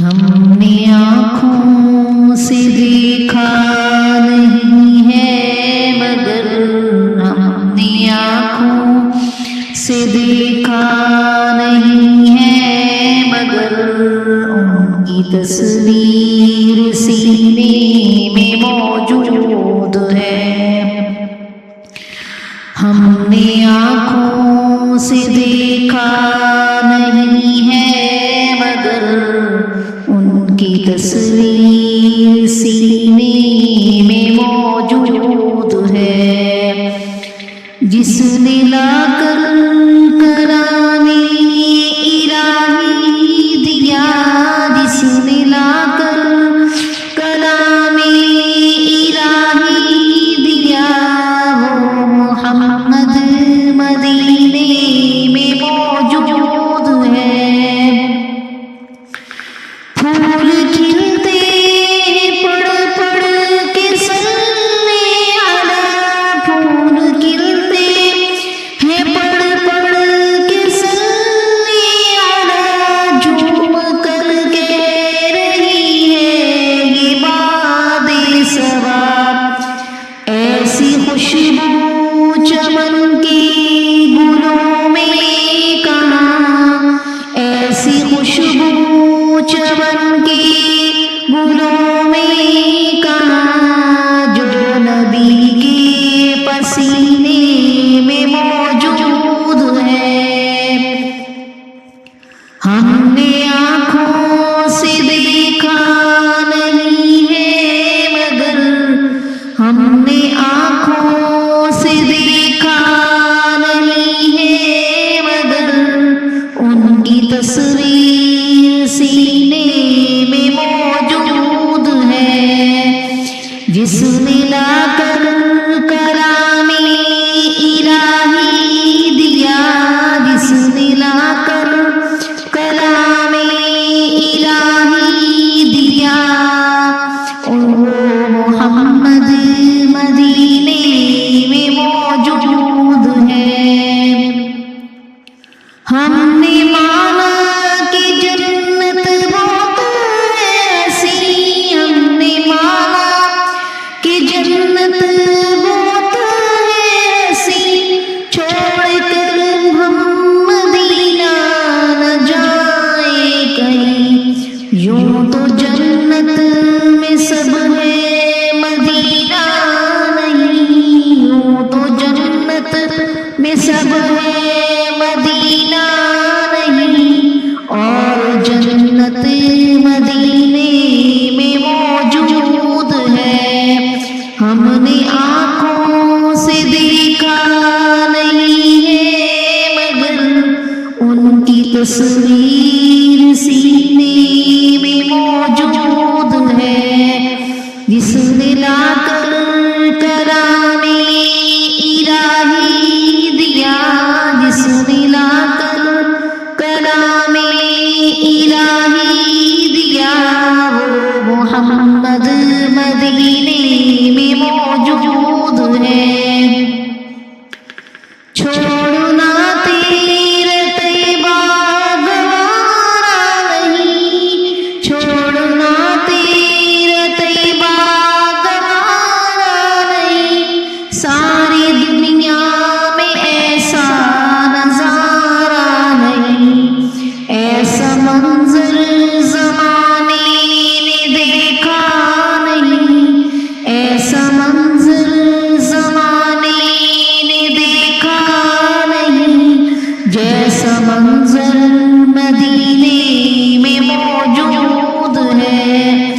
ہم نے آنکھوں سے دیکھا نہیں ہے مگر ہم نے آنکھوں سے دیکھا نہیں ہے مگر ان کی تصویر سینے میں موجود ہے. ہم نے آنکھوں سے دیکھا نہیں ہے مگر ان کی تصویر سینے میں موجود ہے. جس نے لا کر کلامی الہی دیا، جس نے لا کر کلامی الہی دیا، وہ محمد مدینے میں موجود ہے. پھول کھلتے پڑھ پڑھ کے صلی علی، پھول کھلتے ہیں پڑھ پڑھ کے صلی علی، جھوم کر کہہ رہی ہے یہ باد صبا. ایسی خوشبو چمن کی گلوں میں کہاں، ایسی خوشبو چمن کی گلوں میں کہاں، جو نبی کے پسینے میں موجود ہے. ہم نے آنکھوں سے دیکھا نہیں ہے مگر ہم نے آنکھوں سے دیکھا نہیں ہے مگر ان کی تصویر سینے میں موجود ہے. جس نے لا کر کلامی الہی دیا، جس نے لا کر کلامی الہی دیا، وہ محمد مدینے میں موجود ہے. ہم نے مانا کہ جنت بہت ایسی، ہم نے مانا کہ جنت بہت ایسی، چھوڑ کر ہم مدینہ نہ جائیں کہیں. یوں تو جنت میں سب ہے مدینہ نہیں، یوں تو جنت میں سب ہے مدینہ نہیں، اور جنت مدینے میں موجود ہے. ہم نے آنکھوں سے دیکھا نہیں ہے مگر ان کی تصویر سینے میں موجود ہے. جس نے لا کر کلامی الہی دیا، جس نے لا کر کلامی الہی دیا، وہ محمد مدینے میں موجود ہے. چھوڑنا تیرے طیبہ گوارا نہیں، چھوڑنا تیرے طیبہ گوارا نہیں، ساری دنیا میں ایسا نظارہ نہیں، ایسا منظر زمانے نے دیکھا نہیں، ایسا منظر زمانے نے دیکھا نہیں، جیسا منظر مدینے میں موجود ہے.